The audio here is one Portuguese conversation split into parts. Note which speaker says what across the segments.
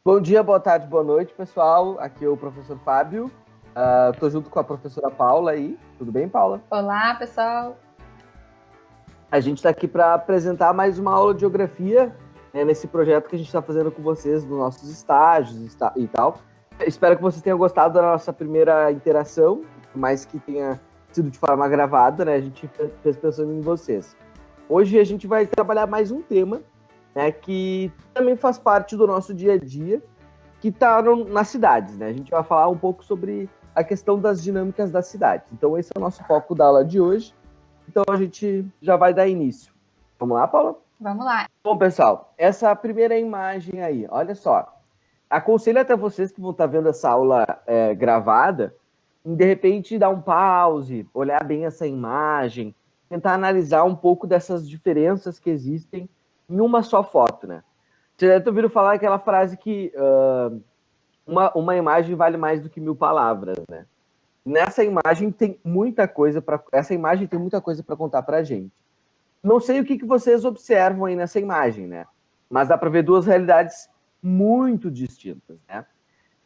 Speaker 1: Bom dia, boa tarde, boa noite, pessoal. Aqui é o professor Fábio. Estou junto com a professora Paula aí. Tudo bem, Paula?
Speaker 2: Olá, pessoal.
Speaker 1: A gente está aqui para apresentar mais uma aula de geografia, né, nesse projeto que a gente está fazendo com vocês, dos nossos estágios e tal. Espero que vocês tenham gostado da nossa primeira interação, mais que tenha sido de forma gravada, né? A gente fez pensando em vocês. Hoje a gente vai trabalhar mais um tema, né, que também faz parte do nosso dia a dia, que está nas cidades, né? A gente vai falar um pouco sobre a questão das dinâmicas das cidades. Então, esse é o nosso foco da aula de hoje. Então, a gente já vai dar início. Vamos lá, Paula?
Speaker 2: Vamos lá.
Speaker 1: Bom, pessoal, essa primeira imagem aí, olha só. Aconselho até vocês que vão estar vendo essa aula gravada, em de repente dar um pause, olhar bem essa imagem, tentar analisar um pouco dessas diferenças que existem em uma só foto, né? Vocês já ouviram falar aquela frase que uma imagem vale mais do que 1000 palavras, né? Essa imagem tem muita coisa para contar para a gente. Não sei o que vocês observam aí nessa imagem, né? Mas dá para ver duas realidades muito distintas, né?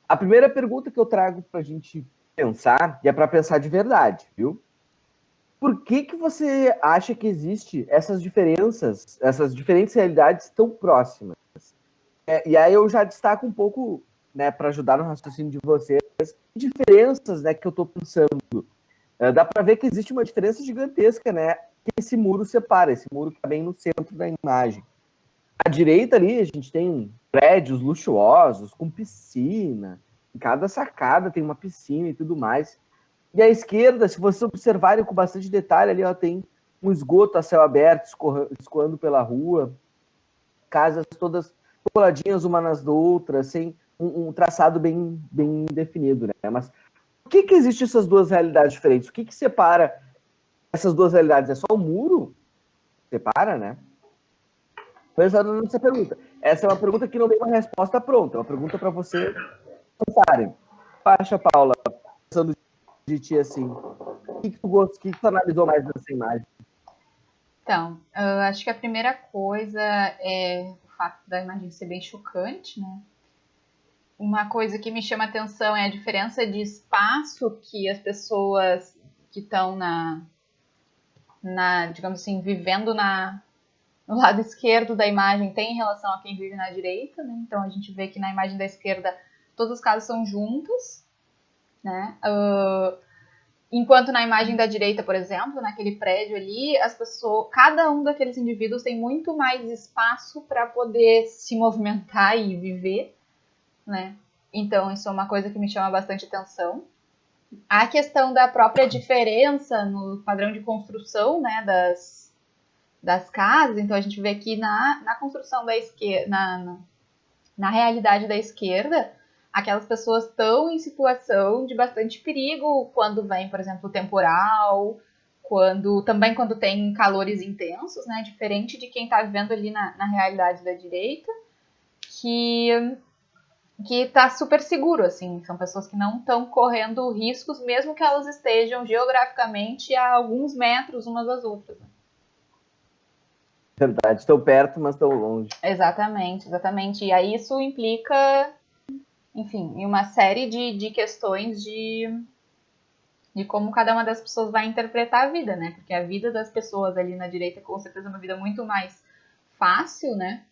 Speaker 1: A primeira pergunta que eu trago para a gente pensar, e é para pensar de verdade, viu? Por que você acha que existe essas diferenças, essas diferentes realidades tão próximas? E aí eu já destaco um pouco, né, para ajudar no raciocínio de vocês, diferenças, né, que eu estou pensando. Dá para ver que existe uma diferença gigantesca, né, que esse muro separa, esse muro que está bem no centro da imagem. À direita ali a gente tem prédios luxuosos, com piscina, em cada sacada tem uma piscina e tudo mais. E à esquerda, se vocês observarem com bastante detalhe, ali ó, tem um esgoto a céu aberto escoando pela rua, casas todas coladinhas uma nas outras, sem um traçado bem definido, né? Mas por que existem essas duas realidades diferentes? O que separa essas duas realidades? É só o muro? Separa, né? Pensando nessa pergunta. Essa é uma pergunta que não tem uma resposta pronta, é uma pergunta para você pensarem. Baixa, Paula, pensando de ti assim. O que tu analisou mais nessa imagem?
Speaker 2: Então, eu acho que a primeira coisa é o fato da imagem ser bem chocante, né? Uma coisa que me chama atenção é a diferença de espaço que as pessoas que estão digamos assim, vivendo no lado esquerdo da imagem têm em relação a quem vive na direita, né? Então a gente vê que na imagem da esquerda todas as casas são juntas, né? Enquanto na imagem da direita, por exemplo, naquele prédio ali, as pessoas, cada um daqueles indivíduos tem muito mais espaço para poder se movimentar e viver, né? Então, isso é uma coisa que me chama bastante atenção. A questão da própria diferença no padrão de construção, né, das casas. Então, a gente vê que na construção da esquerda, na realidade da esquerda, aquelas pessoas estão em situação de bastante perigo quando vem, por exemplo, o temporal, quando tem calores intensos, né? Diferente de quem está vivendo ali na realidade da direita, que está super seguro, assim. São pessoas que não estão correndo riscos, mesmo que elas estejam geograficamente a alguns metros umas das outras. Né?
Speaker 1: Verdade, estão perto, mas estão longe.
Speaker 2: Exatamente. E aí isso implica, enfim, em uma série de questões de como cada uma das pessoas vai interpretar a vida, né? Porque a vida das pessoas ali na direita, com certeza, é uma vida muito mais fácil, né?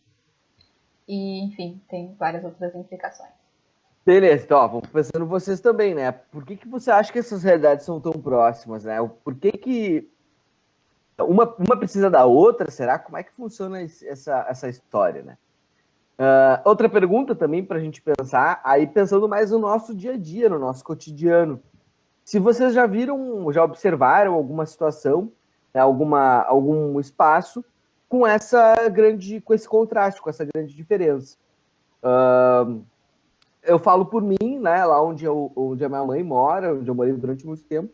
Speaker 2: E, enfim, tem várias outras implicações.
Speaker 1: Beleza, então, ó, vou pensando vocês também, né? Por que você acha que essas realidades são tão próximas, né? Por que uma precisa da outra, será? Como é que funciona essa história, né? Outra pergunta também para a gente pensar, aí pensando mais no nosso dia a dia, no nosso cotidiano. Se vocês já observaram alguma situação, né, algum espaço com esse contraste, com essa grande diferença. Eu falo por mim, né, lá onde a minha mãe mora, onde eu morei durante muito tempo,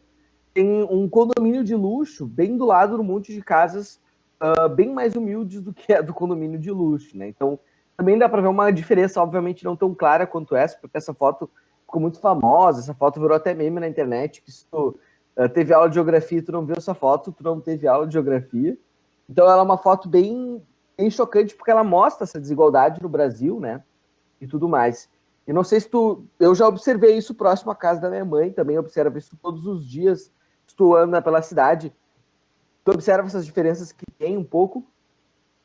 Speaker 1: tem um condomínio de luxo bem do lado de um monte de casas bem mais humildes do que é do condomínio de luxo, né? Então, também dá para ver uma diferença, obviamente, não tão clara quanto essa, porque essa foto ficou muito famosa, essa foto virou até meme na internet, que se tu teve aula de geografia e tu não viu essa foto, tu não teve aula de geografia. Então, ela é uma foto bem chocante, porque ela mostra essa desigualdade no Brasil, né? e tudo mais. E não sei se eu já observei isso próximo à casa da minha mãe, também observo isso todos os dias, se tu anda pela cidade, tu observa essas diferenças que tem um pouco.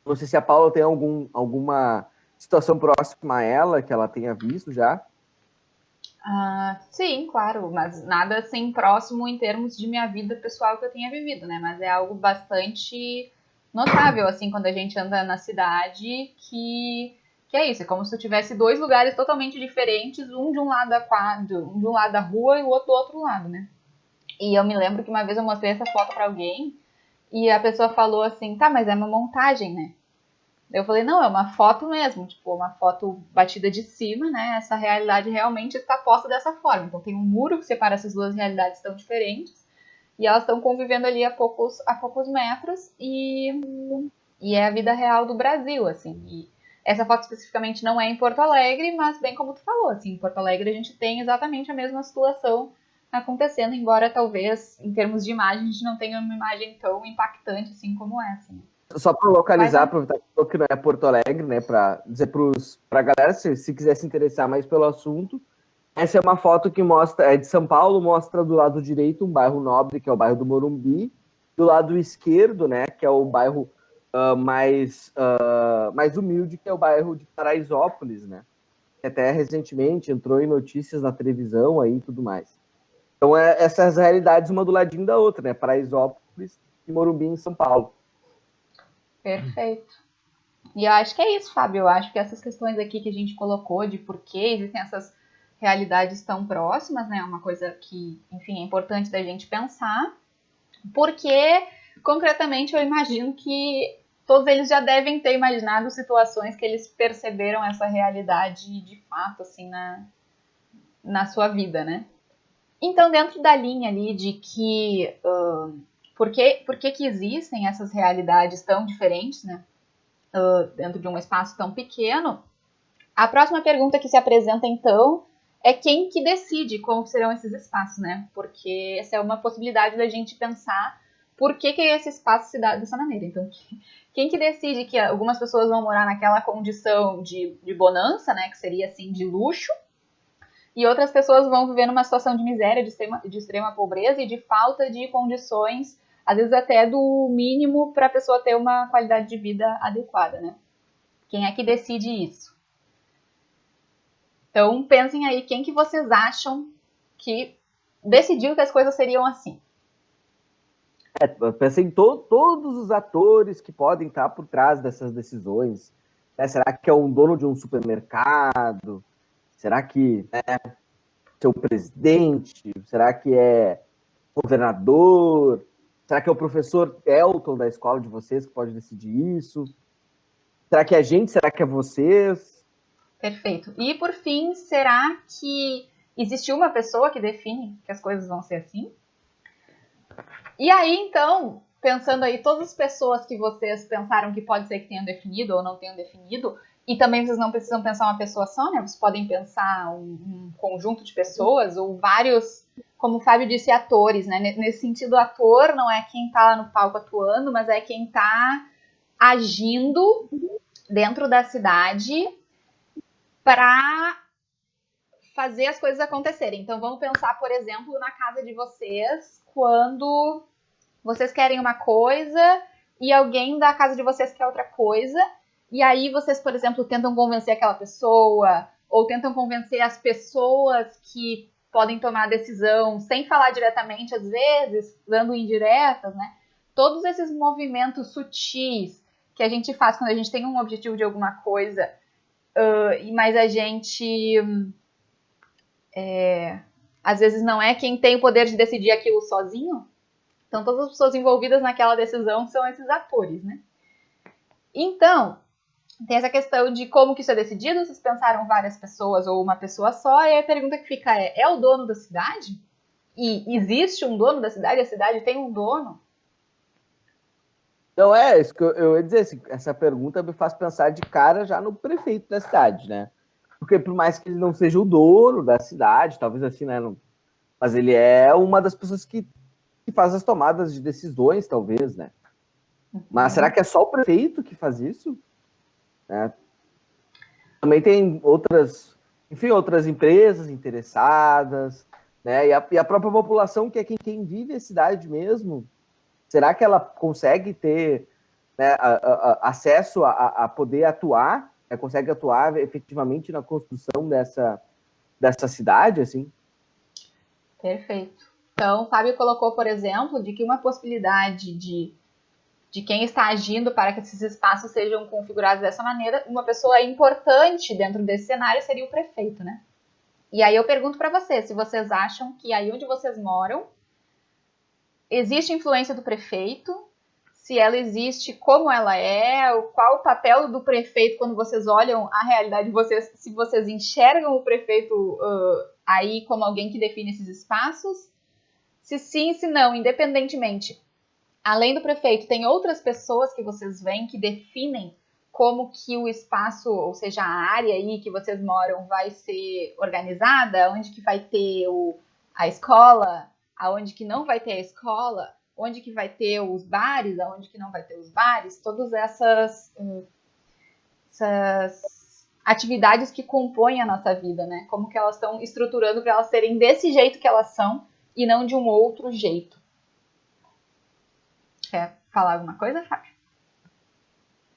Speaker 1: Não sei se a Paula tem alguma situação próxima a ela, que ela tenha visto já.
Speaker 2: Sim, claro, mas nada assim próximo em termos de minha vida pessoal que eu tenha vivido, né? Mas é algo bastante notável, assim, quando a gente anda na cidade, que é isso, é como se eu tivesse dois lugares totalmente diferentes, um de um lado da quadra, um de um lado da rua e o outro do outro lado, né? E eu me lembro que uma vez eu mostrei essa foto pra alguém e a pessoa falou assim, tá, mas é uma montagem, né? Eu falei, não, é uma foto mesmo, tipo, uma foto batida de cima, né? Essa realidade realmente está posta dessa forma. Então tem um muro que separa essas duas realidades tão diferentes e elas estão convivendo ali a poucos metros e é a vida real do Brasil, assim. E essa foto especificamente não é em Porto Alegre, mas bem como tu falou, assim, em Porto Alegre a gente tem exatamente a mesma situação acontecendo, embora talvez em termos de imagem a gente não tenha uma imagem tão impactante assim como essa, né?
Speaker 1: Só para localizar, aproveitar que não é Porto Alegre, né, para dizer para a galera, se quiser se interessar mais pelo assunto, essa é uma foto que mostra, é de São Paulo, mostra do lado direito um bairro nobre, que é o bairro do Morumbi, do lado esquerdo, né, que é o bairro mais humilde, que é o bairro de Paraisópolis, né, que até recentemente entrou em notícias na televisão aí e tudo mais. Então, essas realidades, uma do ladinho da outra, né, Paraisópolis e Morumbi em São Paulo.
Speaker 2: Perfeito. E eu acho que é isso, Fábio. Eu acho que essas questões aqui que a gente colocou de por que existem essas realidades tão próximas, né? É uma coisa que, enfim, é importante da gente pensar. Porque, concretamente, eu imagino que todos eles já devem ter imaginado situações que eles perceberam essa realidade de fato, assim, na sua vida, né? Então, dentro da linha ali de que por que existem essas realidades tão diferentes, né? Dentro de um espaço tão pequeno, a próxima pergunta que se apresenta, então, é quem que decide como serão esses espaços, né? Porque essa é uma possibilidade da gente pensar por que esse espaço se dá dessa maneira. Então, quem que decide que algumas pessoas vão morar naquela condição de bonança, né? Que seria, assim, de luxo, e outras pessoas vão viver numa situação de miséria, de extrema pobreza e de falta de condições, às vezes até do mínimo para a pessoa ter uma qualidade de vida adequada, né? Quem é que decide isso? Então, pensem aí, quem que vocês acham que decidiu que as coisas seriam assim?
Speaker 1: Pensei em todos os atores que podem estar por trás dessas decisões. Né? Será que é um dono de um supermercado? Será que é seu presidente? Será que é governador? Será que é o professor Elton da escola de vocês que pode decidir isso? Será que é a gente? Será que é vocês?
Speaker 2: Perfeito. E, por fim, será que existe uma pessoa que define que as coisas vão ser assim? E aí, então, pensando aí todas as pessoas que vocês pensaram que pode ser que tenham definido ou não tenham definido, e também vocês não precisam pensar uma pessoa só, né? Vocês podem pensar um conjunto de pessoas ou vários, como o Fábio disse, atores, né? Nesse sentido, ator não é quem tá lá no palco atuando, mas é quem tá agindo dentro da cidade para fazer as coisas acontecerem. Então, vamos pensar, por exemplo, na casa de vocês, quando vocês querem uma coisa e alguém da casa de vocês quer outra coisa, e aí vocês, por exemplo, tentam convencer aquela pessoa, ou tentam convencer as pessoas que podem tomar a decisão sem falar diretamente, às vezes, dando indiretas, né? Todos esses movimentos sutis que a gente faz quando a gente tem um objetivo de alguma coisa, mas a gente às vezes não é quem tem o poder de decidir aquilo sozinho. Então, todas as pessoas envolvidas naquela decisão são esses atores, né? Então, tem essa questão de como que isso é decidido, vocês pensaram várias pessoas ou uma pessoa só, e aí a pergunta que fica é o dono da cidade? E existe um dono da cidade? A cidade tem um dono?
Speaker 1: Não, é isso que eu ia dizer, assim, essa pergunta me faz pensar de cara já no prefeito da cidade, né? Porque por mais que ele não seja o dono da cidade, talvez assim, né? Mas ele é uma das pessoas que faz as tomadas de decisões, talvez, né? Mas será que é só o prefeito que faz isso? também tem outras empresas interessadas, né? E a própria população, que é quem vive a cidade mesmo, será que ela consegue ter, né, acesso a poder atuar, né, consegue atuar efetivamente na construção dessa cidade, assim?
Speaker 2: Perfeito. Então, o Fábio colocou, por exemplo, de que uma possibilidade de quem está agindo para que esses espaços sejam configurados dessa maneira, uma pessoa importante dentro desse cenário seria o prefeito, né? E aí eu pergunto para vocês, se vocês acham que aí onde vocês moram existe influência do prefeito, se ela existe, como ela é, qual o papel do prefeito quando vocês olham a realidade de vocês, se vocês enxergam o prefeito aí como alguém que define esses espaços, se sim, se não, independentemente. Além do prefeito, tem outras pessoas que vocês veem que definem como que o espaço, ou seja, a área aí que vocês moram vai ser organizada, onde que vai ter a escola, aonde que não vai ter a escola, onde que vai ter os bares, aonde que não vai ter os bares, todas essas atividades que compõem a nossa vida, né? Como que elas estão estruturando para elas serem desse jeito que elas são e não de um outro jeito. Quer falar alguma coisa, Fábio?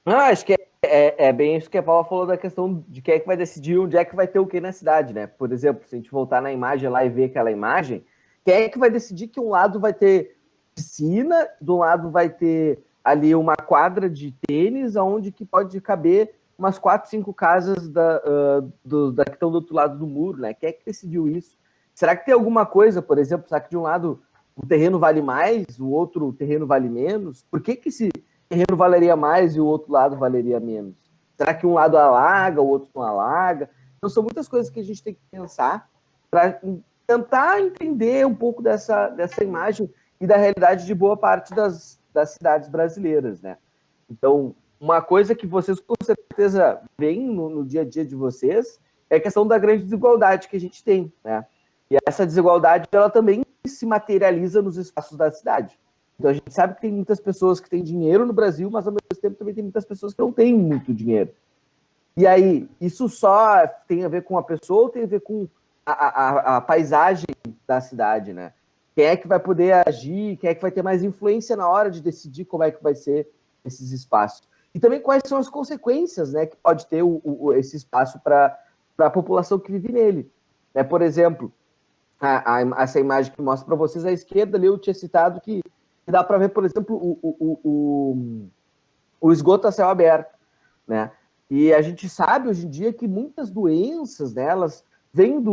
Speaker 1: Acho que é bem isso que a Paula falou da questão de quem é que vai decidir onde é que vai ter o que na cidade, né? Por exemplo, se a gente voltar na imagem lá e ver aquela imagem, quem é que vai decidir que um lado vai ter piscina, do lado vai ter ali uma quadra de tênis, onde que pode caber umas 4, 5 casas que estão do outro lado do muro, né? Quem é que decidiu isso? Será que tem alguma coisa, por exemplo, será que de um lado o terreno vale mais, o outro terreno vale menos? Por que esse terreno valeria mais e o outro lado valeria menos? Será que um lado alaga, o outro não alaga? Então, são muitas coisas que a gente tem que pensar para tentar entender um pouco dessa imagem e da realidade de boa parte das cidades brasileiras, né? Então, uma coisa que vocês com certeza veem no dia a dia de vocês é a questão da grande desigualdade que a gente tem, né? E essa desigualdade, ela também se materializa nos espaços da cidade. Então, a gente sabe que tem muitas pessoas que têm dinheiro no Brasil, mas, ao mesmo tempo, também tem muitas pessoas que não têm muito dinheiro. E aí, isso só tem a ver com a pessoa ou tem a ver com a paisagem da cidade, né? Quem é que vai poder agir, quem é que vai ter mais influência na hora de decidir como é que vai ser esses espaços. E também quais são as consequências, né, que pode ter esse espaço para a população que vive nele. Né? Por exemplo, essa imagem que mostra para vocês à esquerda ali, eu tinha citado que dá para ver, por exemplo, o esgoto a céu aberto, né? E a gente sabe hoje em dia que muitas doenças, né, elas vêm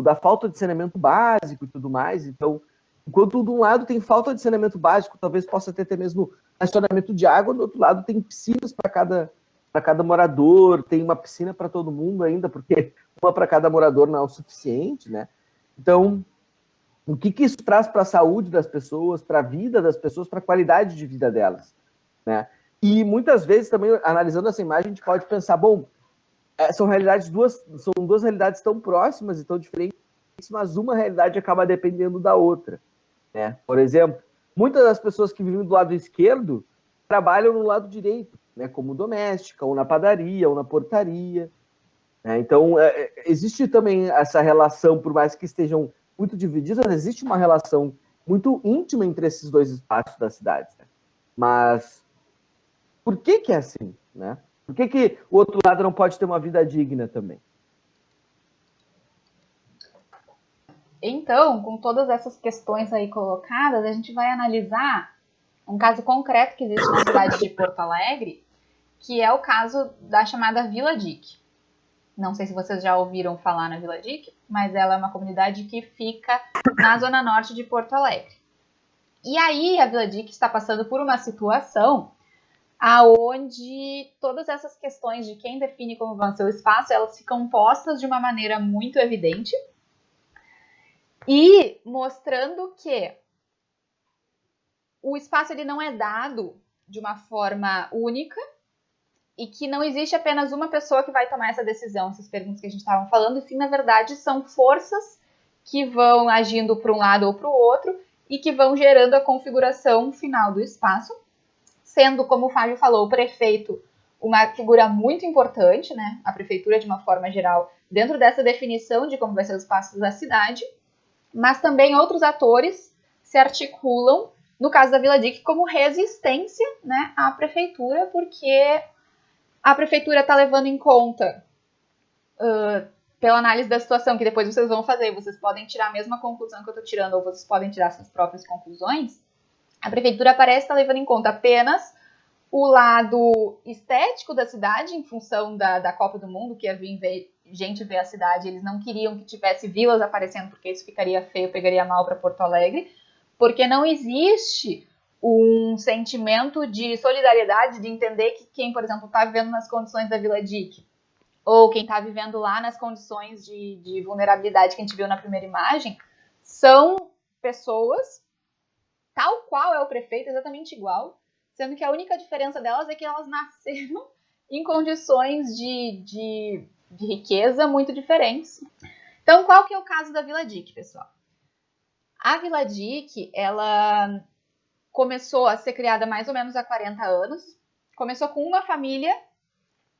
Speaker 1: da falta de saneamento básico e tudo mais. Então, enquanto de um lado tem falta de saneamento básico, talvez possa ter até mesmo racionamento de água, do outro lado tem piscinas para cada morador, tem uma piscina para todo mundo ainda, porque uma para cada morador não é o suficiente, né? Então, o que isso traz para a saúde das pessoas, para a vida das pessoas, para a qualidade de vida delas, né? E muitas vezes também, analisando essa imagem, a gente pode pensar, bom, são duas realidades tão próximas e tão diferentes, mas uma realidade acaba dependendo da outra, né? Por exemplo, muitas das pessoas que vivem do lado esquerdo trabalham no lado direito, né? Como doméstica, ou na padaria, ou na portaria, né? Então, existe também essa relação, por mais que estejam muito divididas, existe uma relação muito íntima entre esses dois espaços da cidade, né? Mas por que é assim, né? Por que o outro lado não pode ter uma vida digna também?
Speaker 2: Então, com todas essas questões aí colocadas, a gente vai analisar um caso concreto que existe na cidade de Porto Alegre, que é o caso da chamada Vila Dique. Não sei se vocês já ouviram falar na Vila Dique, mas ela é uma comunidade que fica na zona norte de Porto Alegre. E aí a Vila Dique está passando por uma situação aonde todas essas questões de quem define como vai ser o espaço, elas ficam postas de uma maneira muito evidente e mostrando que o espaço ele não é dado de uma forma única e que não existe apenas uma pessoa que vai tomar essa decisão, essas perguntas que a gente estava falando, e sim, na verdade, são forças que vão agindo para um lado ou para o outro e que vão gerando a configuração final do espaço, sendo, como o Fábio falou, o prefeito uma figura muito importante, né? A prefeitura, de uma forma geral, dentro dessa definição de como vai ser os espaços da cidade, mas também outros atores se articulam, no caso da Vila Dique, como resistência, né, à prefeitura, porque a prefeitura está levando em conta, pela análise da situação, que depois vocês vão fazer, vocês podem tirar a mesma conclusão que eu estou tirando, ou vocês podem tirar suas próprias conclusões, a prefeitura parece estar levando em conta apenas o lado estético da cidade, em função da Copa do Mundo, que ia vir gente ver a cidade, eles não queriam que tivesse vilas aparecendo, porque isso ficaria feio, pegaria mal para Porto Alegre, porque não existe um sentimento de solidariedade, de entender que quem, por exemplo, está vivendo nas condições da Vila Dique, ou quem está vivendo lá nas condições de vulnerabilidade que a gente viu na primeira imagem, são pessoas, tal qual é o prefeito, exatamente igual, sendo que a única diferença delas é que elas nasceram em condições de riqueza muito diferentes. Então, qual que é o caso da Vila Dique, pessoal? A Vila Dique, ela começou a ser criada mais ou menos há 40 anos. Começou com uma família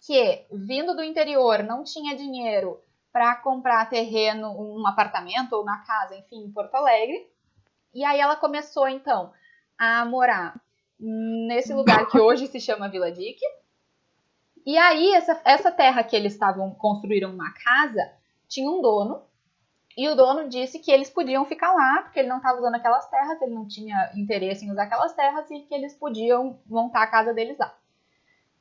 Speaker 2: que, vindo do interior, não tinha dinheiro para comprar terreno, um apartamento ou uma casa, enfim, em Porto Alegre. E aí ela começou, então, a morar nesse lugar que hoje se chama Vila Dique. E aí, essa terra que eles construíram uma casa, tinha um dono, e o dono disse que eles podiam ficar lá, porque ele não estava usando aquelas terras, ele não tinha interesse em usar aquelas terras, e que eles podiam montar a casa deles lá.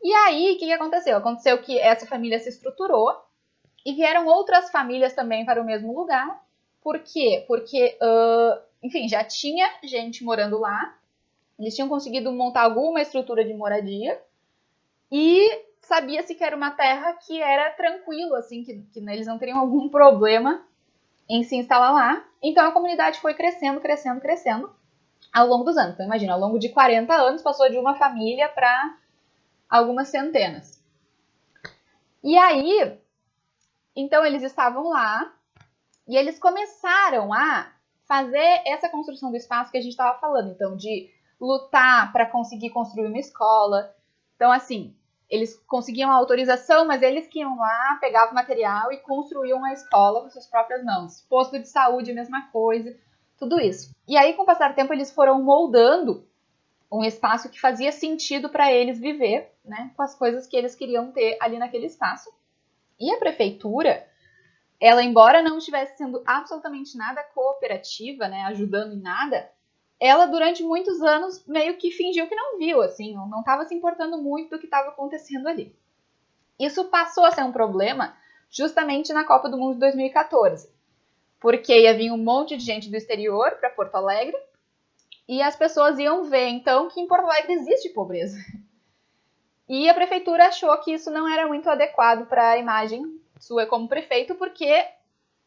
Speaker 2: E aí, o que aconteceu? Aconteceu que essa família se estruturou, e vieram outras famílias também para o mesmo lugar. Por quê? Porque, enfim, já tinha gente morando lá, eles tinham conseguido montar alguma estrutura de moradia, e sabia-se que era uma terra que era tranquilo, assim, que eles não teriam algum problema em se instalar lá. Então a comunidade foi crescendo, crescendo, crescendo ao longo dos anos. Então imagina, ao longo de 40 anos passou de uma família para algumas centenas. E aí, então eles estavam lá e eles começaram a fazer essa construção do espaço que a gente estava falando. Então, de lutar para conseguir construir uma escola. Então, assim, eles conseguiam a autorização, mas eles que iam lá, pegavam material e construíam a escola com suas próprias mãos. Posto de saúde, a mesma coisa, tudo isso. E aí, com o passar do tempo, eles foram moldando um espaço que fazia sentido para eles viver, né, com as coisas que eles queriam ter ali naquele espaço. E a prefeitura, ela, embora não estivesse sendo absolutamente nada cooperativa, né, ajudando em nada, ela, durante muitos anos, meio que fingiu que não viu, assim, não estava se importando muito do que estava acontecendo ali. Isso passou a ser um problema justamente na Copa do Mundo de 2014, porque ia vir um monte de gente do exterior para Porto Alegre, e as pessoas iam ver, então, que em Porto Alegre existe pobreza. E a prefeitura achou que isso não era muito adequado para a imagem sua como prefeito, porque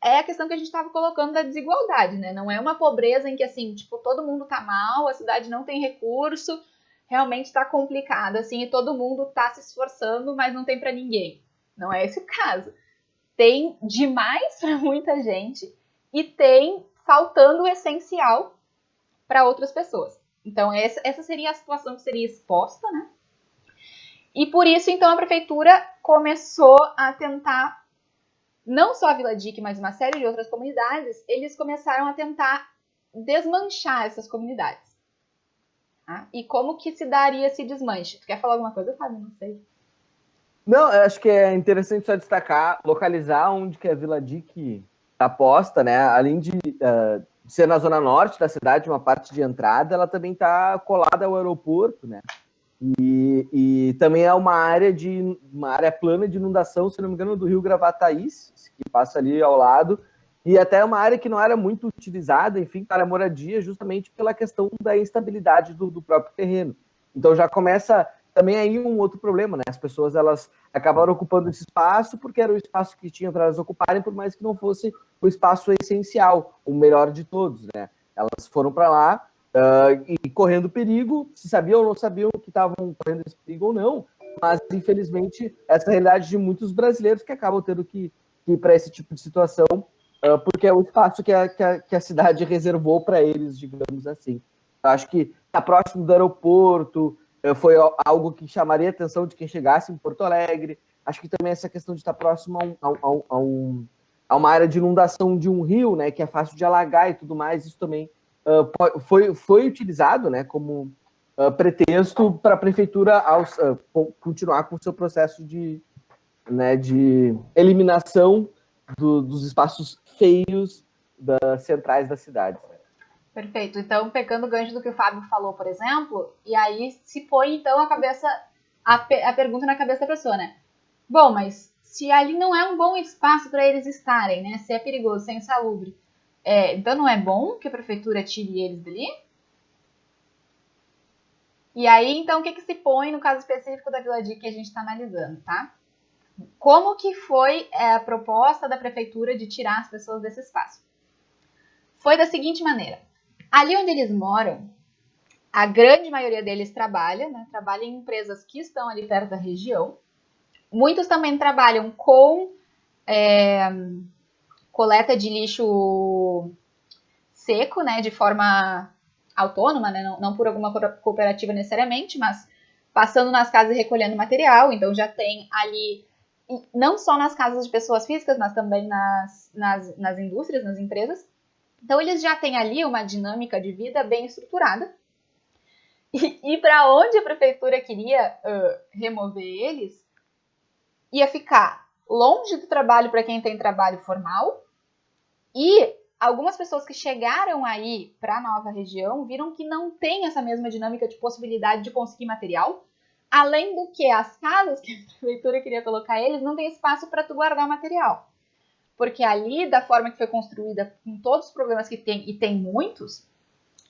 Speaker 2: é a questão que a gente estava colocando da desigualdade, né? Não é uma pobreza em que, assim, tipo, todo mundo tá mal, a cidade não tem recurso, realmente tá complicado, assim, e todo mundo tá se esforçando, mas não tem para ninguém. Não é esse o caso. Tem demais para muita gente e tem faltando o essencial para outras pessoas. Então, essa seria a situação que seria exposta, né? E por isso, então, a prefeitura começou a tentar, não só a Vila Dique, mas uma série de outras comunidades, eles começaram a tentar desmanchar essas comunidades. Tá? E como que se daria esse desmanche? Tu quer falar alguma coisa, Fábio? Não sei.
Speaker 1: Não, eu acho que é interessante só destacar, localizar onde que a Vila Dique está posta, né? Além de ser na zona norte da cidade, uma parte de entrada, ela também está colada ao aeroporto, né? E também é uma área plana de inundação, se não me engano, do rio Gravataís, que passa ali ao lado, e até uma área que não era muito utilizada, enfim, para moradia, justamente pela questão da instabilidade do próprio terreno. Então já começa também aí um outro problema, né? As pessoas, elas acabaram ocupando esse espaço porque era o espaço que tinham para elas ocuparem, por mais que não fosse o espaço essencial, o melhor de todos, né? Elas foram para lá e correndo perigo, se sabiam ou não sabiam que estavam correndo esse perigo ou não, mas infelizmente essa é a realidade de muitos brasileiros que acabam tendo que ir para esse tipo de situação, porque é o espaço que a cidade reservou para eles, digamos assim. Eu acho que está próximo do aeroporto, foi algo que chamaria a atenção de quem chegasse em Porto Alegre. Acho que também essa questão de estar próximo a uma área de inundação de um rio, né, que é fácil de alagar e tudo mais, isso também foi utilizado, né, como pretexto para a prefeitura continuar com o seu processo de eliminação dos espaços feios das centrais da cidade.
Speaker 2: Perfeito. Então, pegando o gancho do que o Fábio falou, por exemplo, e aí se põe, então, a pergunta na cabeça da pessoa, né? Bom, mas se ali não é um bom espaço para eles estarem, né? Se é perigoso, se é insalubre, então não é bom que a prefeitura tire eles dali? E aí, então, o que se põe no caso específico da Vila Dique que a gente está analisando, tá? Como que foi a proposta da prefeitura de tirar as pessoas desse espaço? Foi da seguinte maneira. Ali onde eles moram, a grande maioria deles trabalha, né? Trabalha em empresas que estão ali perto da região. Muitos também trabalham com coleta de lixo seco, né? De forma autônoma, né? Não por alguma cooperativa necessariamente, mas passando nas casas e recolhendo material. Então já tem ali, não só nas casas de pessoas físicas, mas também nas indústrias, nas empresas. Então, eles já têm ali uma dinâmica de vida bem estruturada. E para onde a prefeitura queria remover eles, ia ficar longe do trabalho para quem tem trabalho formal. E algumas pessoas que chegaram aí para a nova região viram que não tem essa mesma dinâmica de possibilidade de conseguir material. Além do que as casas que a prefeitura queria colocar eles, não tem espaço para tu guardar material. Porque ali, da forma que foi construída, com todos os problemas que tem, e tem muitos,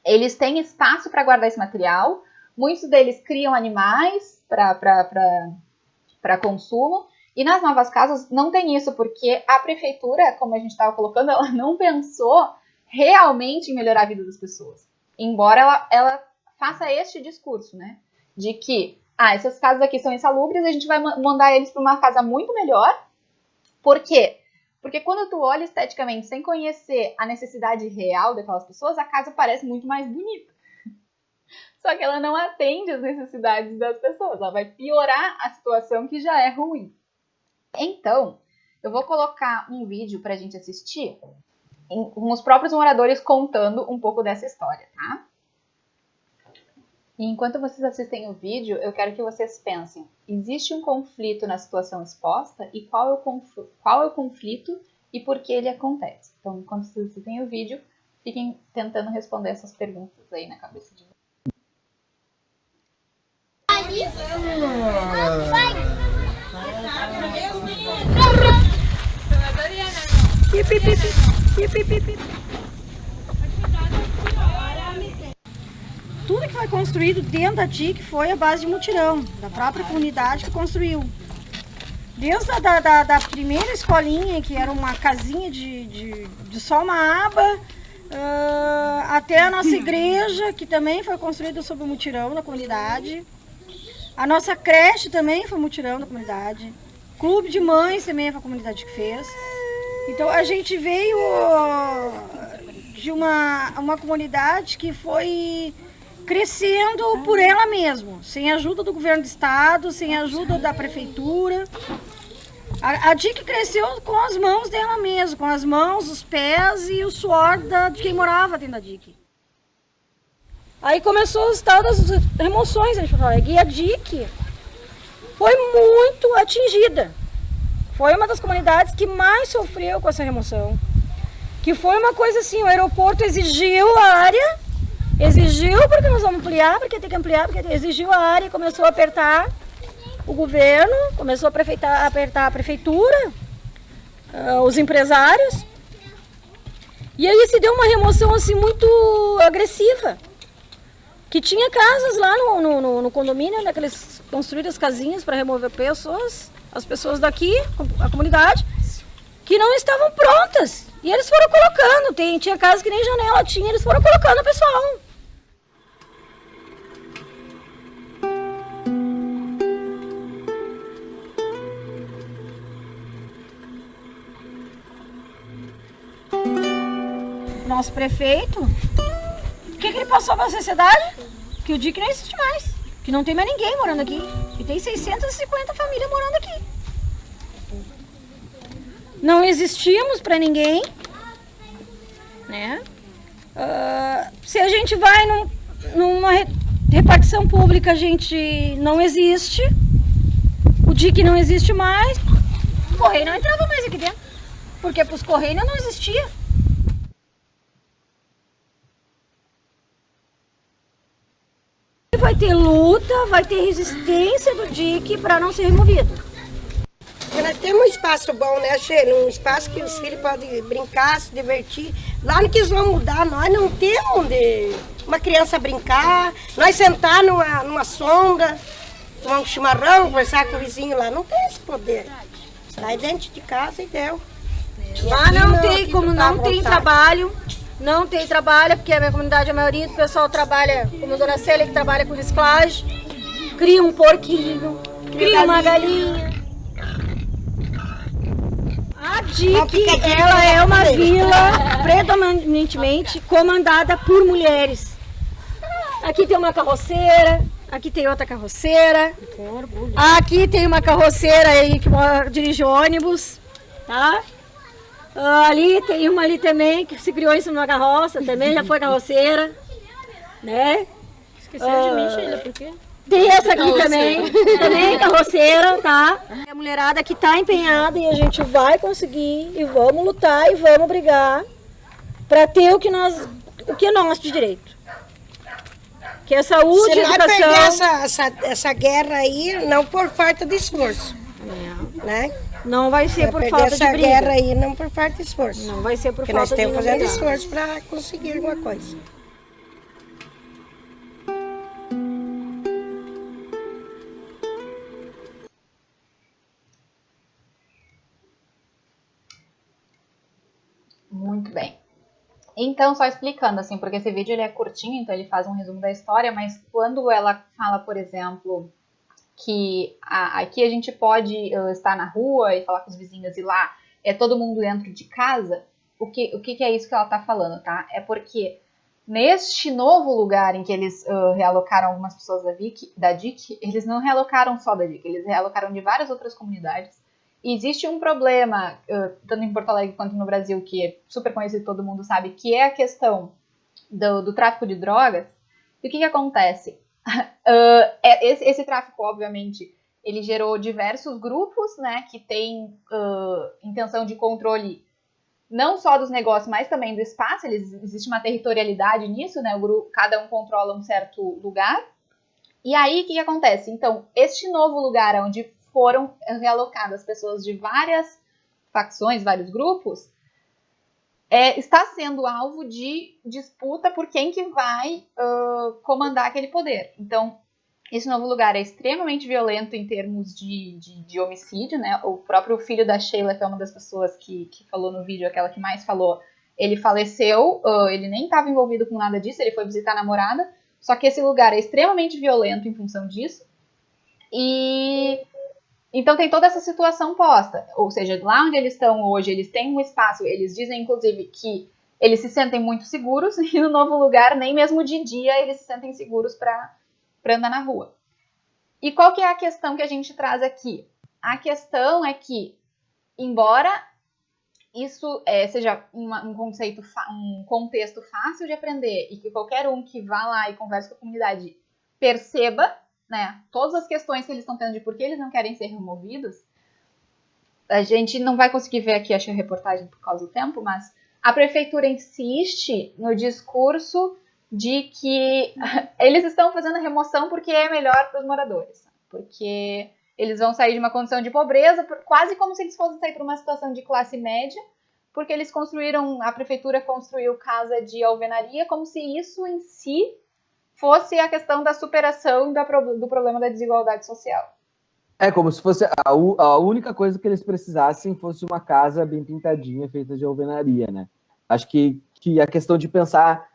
Speaker 2: eles têm espaço para guardar esse material. Muitos deles criam animais para consumo. E nas novas casas não tem isso, porque a prefeitura, como a gente estava colocando, ela não pensou realmente em melhorar a vida das pessoas. Embora ela faça este discurso, né? De que, essas casas aqui são insalubres, a gente vai mandar eles para uma casa muito melhor. Por quê? Porque quando tu olha esteticamente, sem conhecer a necessidade real daquelas pessoas, a casa parece muito mais bonita. Só que ela não atende às necessidades das pessoas. Ela vai piorar a situação que já é ruim. Então, eu vou colocar um vídeo pra gente assistir com os próprios moradores contando um pouco dessa história, tá? E enquanto vocês assistem o vídeo, eu quero que vocês pensem, existe um conflito na situação exposta e qual é o conflito e por que ele acontece? Então, enquanto vocês assistem o vídeo, fiquem tentando responder essas perguntas aí na cabeça de vocês.
Speaker 3: Tudo que foi construído dentro da DIC foi a base de mutirão, da própria comunidade que construiu. Desde da primeira escolinha, que era uma casinha de só uma aba, até a nossa igreja, que também foi construída sob o mutirão da comunidade. A nossa creche também foi mutirão da comunidade. Clube de mães também foi a comunidade que fez. Então a gente veio de uma comunidade que foi crescendo por ela mesma, sem ajuda do governo do estado, sem ajuda da prefeitura. A DIC cresceu com as mãos dela mesma, com as mãos, os pés e o suor de quem morava dentro da DIC. Aí começou os tal das remoções em Porto Alegre, e a DIC foi muito atingida. Foi uma das comunidades que mais sofreu com essa remoção. Que foi uma coisa assim, o aeroporto exigiu a área, porque nós vamos ampliar, porque tem que ampliar, porque exigiu a área e começou a apertar o governo, começou a apertar a prefeitura, os empresários. E aí se deu uma remoção assim muito agressiva. Que tinha casas lá no condomínio, né, que eles construíram as casinhas para remover pessoas, as pessoas daqui, a comunidade, que não estavam prontas. E eles foram colocando, tinha casas que nem janela tinha, eles foram colocando o pessoal. Nosso prefeito, o que ele passou para a sociedade? Que o DIC não existe mais. Que Que não tem mais ninguém morando aqui. E tem 650 famílias morando aqui. Não existimos para ninguém, né? Se a gente vai numa repartição pública, a gente não existe. O DIC não existe mais. O Correio não entrava mais aqui dentro. Porque para os Correios não existia. Vai ter luta, vai ter resistência do DIC para não ser removido.
Speaker 4: Nós temos um espaço bom, né, Sheila? Um espaço que os filhos podem brincar, se divertir. Lá no que eles vão mudar, nós não temos onde uma criança brincar, nós sentar numa sombra, tomar um chimarrão, conversar com o vizinho lá. Não tem esse poder. Sai dentro de casa e deu.
Speaker 3: Lá não tem, como não tem trabalho. Não tem trabalho, porque a minha comunidade, a maioria do pessoal trabalha, como a dona Célia, que trabalha com reciclagem, cria um porquinho, cria uma galinha. A DIC, ela é uma vila predominantemente comandada por mulheres. Aqui tem uma carroceira, aqui tem outra carroceira, aqui tem uma carroceira aí que dirige ônibus, tá? Ali tem uma ali também que se criou em cima de uma carroça, também já foi carroceira, né?
Speaker 4: Esqueceu de mim, Sheila, por quê?
Speaker 3: Tem essa aqui também carroceira, tá? É a mulherada que tá empenhada e a gente vai conseguir e vamos lutar e vamos brigar para ter o que é nosso de direito. Que é saúde,
Speaker 4: se
Speaker 3: educação.
Speaker 4: Perder essa guerra aí, não por falta de esforço, né?
Speaker 3: Não vai ser por falta de briga.
Speaker 4: Essa guerra aí, não por falta de esforço.
Speaker 3: Não vai ser por
Speaker 4: porque
Speaker 3: falta de
Speaker 4: briga. Porque nós temos fazendo esforço para conseguir alguma coisa.
Speaker 2: Muito bem. Então, só explicando, assim, porque esse vídeo ele é curtinho, então ele faz um resumo da história, mas quando ela fala, por exemplo, que aqui a gente pode estar na rua e falar com os vizinhos e lá é todo mundo dentro de casa, o que é isso que ela está falando, tá? É porque neste novo lugar em que eles realocaram algumas pessoas da DIC, eles não realocaram só da DIC, eles realocaram de várias outras comunidades. E existe um problema, tanto em Porto Alegre quanto no Brasil, que é super conhecido, todo mundo sabe, que é a questão do tráfico de drogas. E o que acontece? Esse tráfico, obviamente, ele gerou diversos grupos, né, que têm intenção de controle não só dos negócios, mas também do espaço. Existe uma territorialidade nisso, né, cada um controla um certo lugar. E aí, o que acontece? Então, este novo lugar onde foram realocadas pessoas de várias facções, vários grupos, está sendo alvo de disputa por quem que vai comandar aquele poder. Então, esse novo lugar é extremamente violento em termos de homicídio, né? O próprio filho da Sheila, que é uma das pessoas que falou no vídeo, aquela que mais falou, ele faleceu, ele nem estava envolvido com nada disso, ele foi visitar a namorada, só que esse lugar é extremamente violento em função disso. E então tem toda essa situação posta, ou seja, lá onde eles estão hoje, eles têm um espaço, eles dizem inclusive que eles se sentem muito seguros, e no novo lugar, nem mesmo de dia, eles se sentem seguros para andar na rua. E qual que é a questão que a gente traz aqui? A questão é que, embora isso seja um contexto fácil de aprender, e que qualquer um que vá lá e converse com a comunidade perceba, né, todas as questões que eles estão tendo de por que eles não querem ser removidos, a gente não vai conseguir ver aqui, acho que a reportagem por causa do tempo, mas a prefeitura insiste no discurso de que eles estão fazendo a remoção porque é melhor para os moradores, porque eles vão sair de uma condição de pobreza, quase como se eles fossem sair para uma situação de classe média, porque eles a prefeitura construiu casa de alvenaria, como se isso em si fosse a questão da superação do problema da desigualdade social.
Speaker 1: É como se fosse a única coisa que eles precisassem fosse uma casa bem pintadinha, feita de alvenaria, né? Acho que a questão de pensar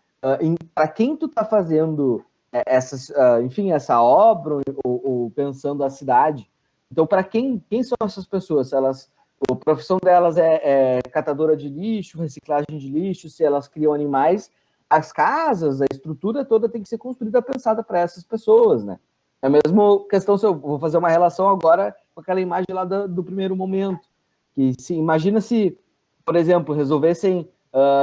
Speaker 1: para quem tu tá fazendo essa obra ou pensando a cidade. Então, para quem são essas pessoas? A profissão delas é catadora de lixo, reciclagem de lixo, se elas criam animais, as casas, a estrutura toda tem que ser construída pensada para essas pessoas, né? É a mesma questão, se eu vou fazer uma relação agora com aquela imagem lá do primeiro momento. Que imagina se, por exemplo, resolvessem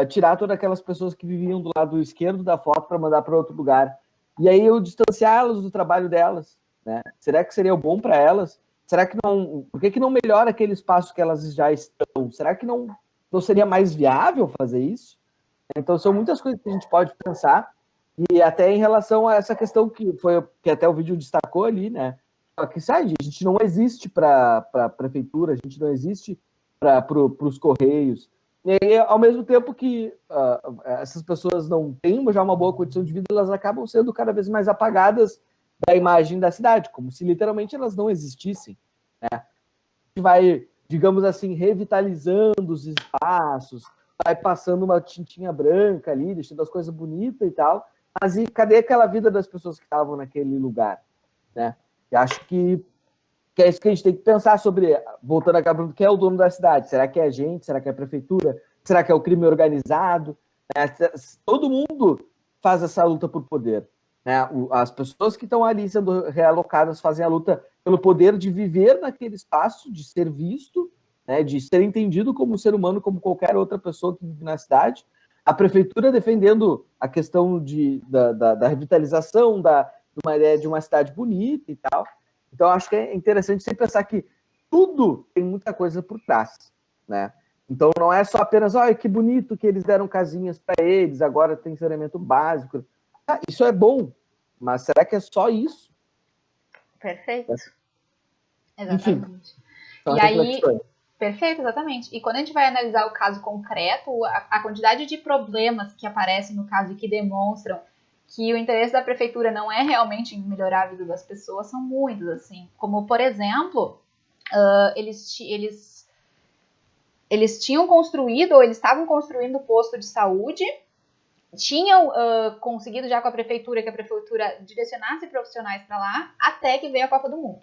Speaker 1: tirar todas aquelas pessoas que viviam do lado esquerdo da foto para mandar para outro lugar. E aí eu distanciá-las do trabalho delas, né? Será que seria bom para elas? Será que não... Por que não melhora aquele espaço que elas já estão? Será que não seria mais viável fazer isso? Então, são muitas coisas que a gente pode pensar, e até em relação a essa questão que até o vídeo destacou ali, né? Que sabe, a gente não existe para a prefeitura, a gente não existe para os correios. E ao mesmo tempo que essas pessoas não têm já uma boa condição de vida, elas acabam sendo cada vez mais apagadas da imagem da cidade, como se literalmente elas não existissem, né? A gente vai, digamos assim, revitalizando os espaços, vai passando uma tintinha branca ali, deixando as coisas bonitas e tal, mas e cadê aquela vida das pessoas que estavam naquele lugar, né? E acho que é isso que a gente tem que pensar sobre, voltando a pergunta, quem é o dono da cidade? Será que é a gente? Será que é a prefeitura? Será que é o crime organizado? Todo mundo faz essa luta por poder, né? As pessoas que estão ali sendo realocadas fazem a luta pelo poder de viver naquele espaço, de ser visto, né, de ser entendido como ser humano, como qualquer outra pessoa que vive na cidade. A prefeitura defendendo a questão da revitalização, de uma ideia de uma cidade bonita e tal. Então, acho que é interessante sempre pensar que tudo tem muita coisa por trás, né? Então, não é só apenas, olha, que bonito que eles deram casinhas para eles, agora tem saneamento básico. Isso é bom, mas será que é só isso?
Speaker 2: Perfeito.
Speaker 1: Enfim,
Speaker 2: exatamente. E aí, perfeito, exatamente. E quando a gente vai analisar o caso concreto, a quantidade de problemas que aparecem no caso e que demonstram que o interesse da prefeitura não é realmente em melhorar a vida das pessoas são muitos, assim. Como, por exemplo, eles tinham construído, ou eles estavam construindo posto de saúde, tinham conseguido já com a prefeitura que a prefeitura direcionasse profissionais para lá, até que veio a Copa do Mundo.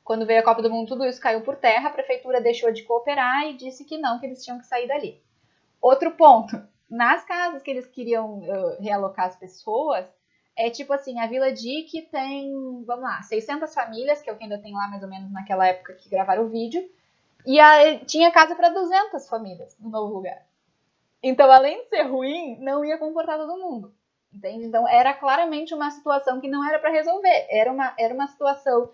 Speaker 2: Quando veio a Copa do Mundo, tudo isso caiu por terra, a prefeitura deixou de cooperar e disse que não, que eles tinham que sair dali. Outro ponto, nas casas que eles queriam realocar as pessoas, é tipo assim, a Vila Dique tem, vamos lá, 600 famílias, que é o que ainda tem lá mais ou menos naquela época que gravaram o vídeo, e tinha casa para 200 famílias no novo lugar. Então, além de ser ruim, não ia comportar todo mundo, entende? Então, era claramente uma situação que não era para resolver, era uma situação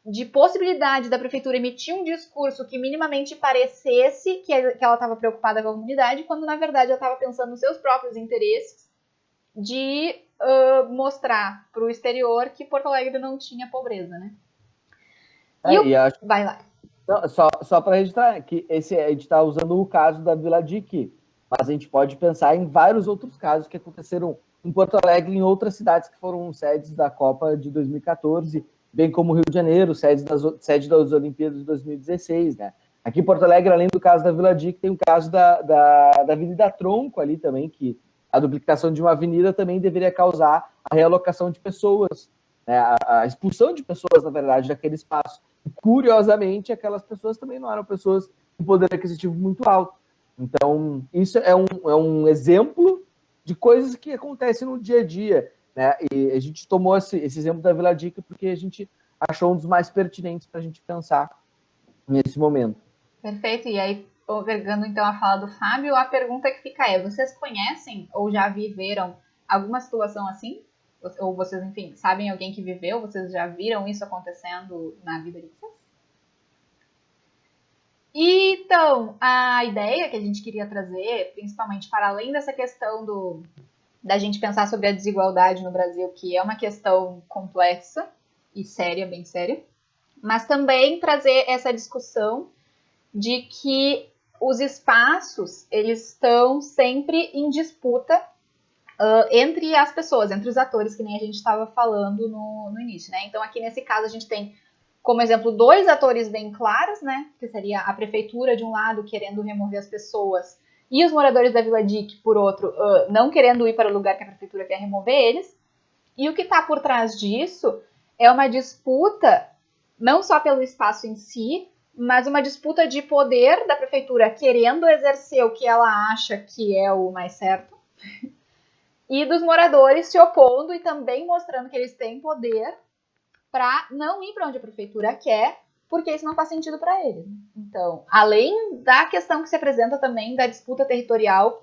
Speaker 2: de possibilidade da prefeitura emitir um discurso que minimamente parecesse que ela estava preocupada com a comunidade, quando na verdade ela estava pensando nos seus próprios interesses de mostrar para o exterior que Porto Alegre não tinha pobreza, né? Vai lá.
Speaker 1: Não, só para registrar que a gente está usando o caso da Vila Dique, mas a gente pode pensar em vários outros casos que aconteceram em Porto Alegre e em outras cidades que foram sedes da Copa de 2014, bem como Rio de Janeiro, sede das Olimpíadas de 2016, né? Aqui em Porto Alegre, além do caso da Vila Dique, tem o caso da Avenida Tronco ali também, que a duplicação de uma avenida também deveria causar a realocação de pessoas, né? A expulsão de pessoas, na verdade, daquele espaço. E, curiosamente, aquelas pessoas também não eram pessoas com poder aquisitivo muito alto. Então, isso é um exemplo de coisas que acontecem no dia a dia, né? E a gente tomou esse exemplo da Vila Dique porque a gente achou um dos mais pertinentes para a gente pensar nesse momento.
Speaker 2: Perfeito. E aí, pegando então a fala do Fábio, a pergunta que fica é: vocês conhecem ou já viveram alguma situação assim? Ou vocês, enfim, sabem alguém que viveu? Vocês já viram isso acontecendo na vida de vocês? Então, a ideia que a gente queria trazer, principalmente para além dessa questão da gente pensar sobre a desigualdade no Brasil, que é uma questão complexa e séria, bem séria, mas também trazer essa discussão de que os espaços, eles estão sempre em disputa entre as pessoas, entre os atores, que nem a gente estava falando no início, né? Então, aqui nesse caso, a gente tem, como exemplo, 2 atores bem claros, né? Que seria a prefeitura, de um lado, querendo remover as pessoas, e os moradores da Vila Dique, por outro, não querendo ir para o lugar que a prefeitura quer remover eles. E o que está por trás disso é uma disputa, não só pelo espaço em si, mas uma disputa de poder da prefeitura querendo exercer o que ela acha que é o mais certo, e dos moradores se opondo e também mostrando que eles têm poder para não ir para onde a prefeitura quer, porque isso não faz sentido para eles. Então, além da questão que se apresenta também da disputa territorial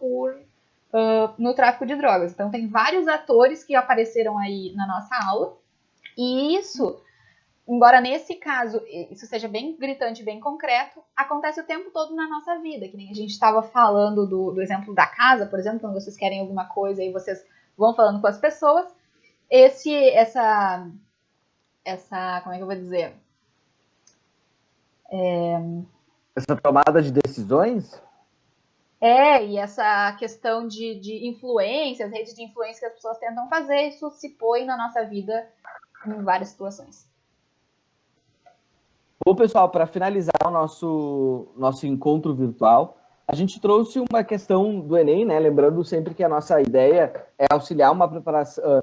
Speaker 2: no tráfico de drogas. Então, tem vários atores que apareceram aí na nossa aula, e isso, embora nesse caso isso seja bem gritante, bem concreto, acontece o tempo todo na nossa vida, que nem a gente estava falando do exemplo da casa, por exemplo, quando vocês querem alguma coisa e vocês vão falando com as pessoas, essa como é que eu vou dizer?
Speaker 1: Essa tomada de decisões?
Speaker 2: E essa questão de influência, as redes de influência que as pessoas tentam fazer, isso se põe na nossa vida em várias situações.
Speaker 1: Bom, pessoal, para finalizar o nosso encontro virtual, a gente trouxe uma questão do Enem, né? Lembrando sempre que a nossa ideia é auxiliar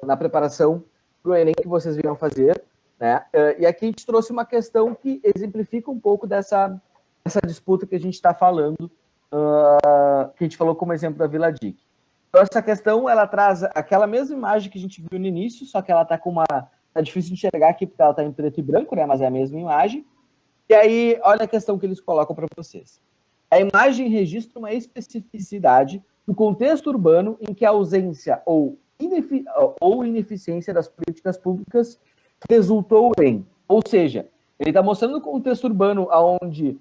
Speaker 1: na preparação para o Enem que vocês virão fazer, né? E aqui a gente trouxe uma questão que exemplifica um pouco dessa disputa que a gente está falando, que a gente falou como exemplo da Vila Dic. Então, essa questão, ela traz aquela mesma imagem que a gente viu no início, só que ela está com tá difícil de enxergar aqui, porque ela está em preto e branco, né? Mas é a mesma imagem. E aí, olha a questão que eles colocam para vocês. A imagem registra uma especificidade do contexto urbano em que a ausência ou ineficiência das políticas públicas resultou em. Ou seja, ele está mostrando o contexto urbano onde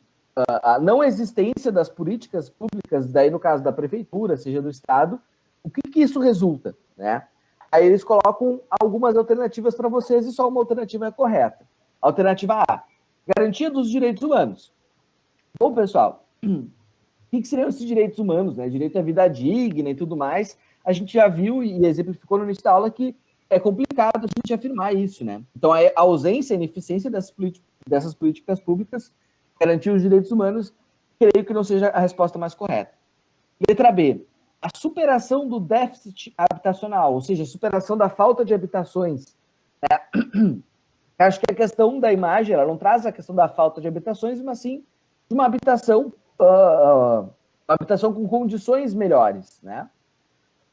Speaker 1: a não existência das políticas públicas, daí no caso da prefeitura, seja do Estado, o que isso resulta, né? Aí eles colocam algumas alternativas para vocês e só uma alternativa é correta. Alternativa A, garantia dos direitos humanos. Bom, pessoal, o que seriam esses direitos humanos, né? Direito à vida digna e tudo mais. A gente já viu e exemplificou no início da aula que é complicado a gente afirmar isso, né? Então, a ausência e ineficiência dessas políticas públicas garantir os direitos humanos, creio que não seja a resposta mais correta. Letra B, a superação do déficit habitacional, ou seja, a superação da falta de habitações. Acho que a questão da imagem, ela não traz a questão da falta de habitações, mas sim de uma habitação com condições melhores, né?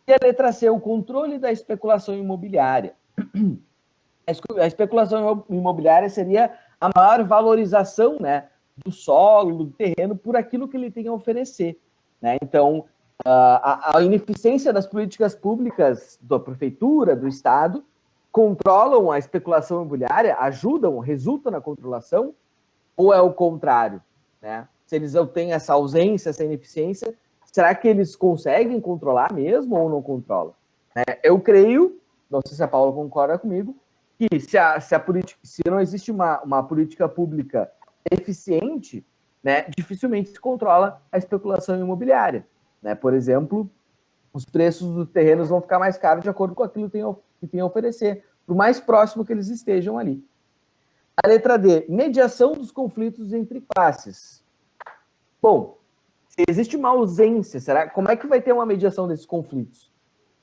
Speaker 1: E a letra C, o controle da especulação imobiliária. A especulação imobiliária seria a maior valorização, né, do solo, do terreno, por aquilo que ele tem a oferecer, né? Então, a ineficiência das políticas públicas da prefeitura, do Estado, controlam a especulação imobiliária, resultam na controlação, ou é o contrário, né? Se eles não têm essa ausência, essa ineficiência, será que eles conseguem controlar mesmo ou não controlam? Eu creio, não sei se a Paula concorda comigo, que se não existe uma política pública eficiente, né, dificilmente se controla a especulação imobiliária, né? Por exemplo, os preços dos terrenos vão ficar mais caros de acordo com aquilo que tem a oferecer, por mais próximo que eles estejam ali. A letra D, mediação dos conflitos entre classes. Bom, se existe uma ausência, como é que vai ter uma mediação desses conflitos?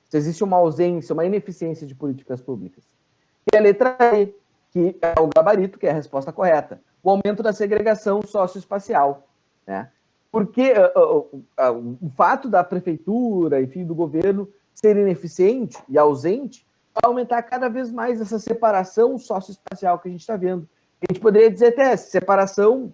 Speaker 1: Se existe uma ausência, uma ineficiência de políticas públicas. E a letra E, que é o gabarito, que é a resposta correta. O aumento da segregação socioespacial, né? Porque o fato da prefeitura, enfim, do governo ser ineficiente e ausente vai aumentar cada vez mais essa separação socioespacial que a gente está vendo. A gente poderia dizer até segregação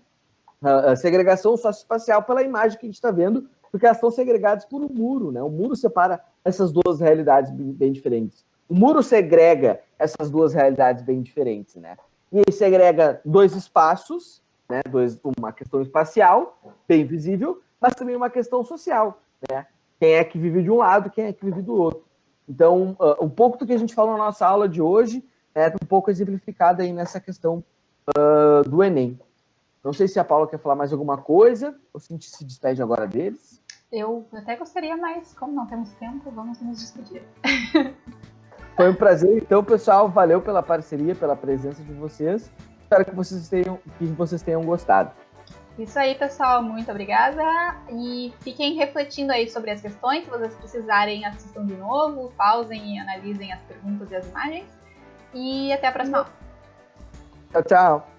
Speaker 1: socioespacial pela imagem que a gente está vendo, porque elas estão segregadas por um muro, né? O muro separa essas duas realidades bem diferentes. O muro segrega essas duas realidades bem diferentes, né? E ele segrega dois espaços, né? Uma questão espacial, bem visível, mas também uma questão social, né? Quem é que vive de um lado, quem é que vive do outro. Então, um pouco do que a gente falou na nossa aula de hoje é um pouco exemplificado aí nessa questão do Enem. Não sei se a Paula quer falar mais alguma coisa, ou se a gente se despede agora deles.
Speaker 2: Eu até gostaria, mas como não temos tempo, vamos nos despedir.
Speaker 1: Foi um prazer, então, pessoal. Valeu pela parceria, pela presença de vocês. Espero que vocês tenham gostado.
Speaker 2: Isso aí, pessoal. Muito obrigada. E fiquem refletindo aí sobre as questões. Se vocês precisarem, assistam de novo, pausem e analisem as perguntas e as imagens. E até a próxima.
Speaker 1: Tchau, tchau.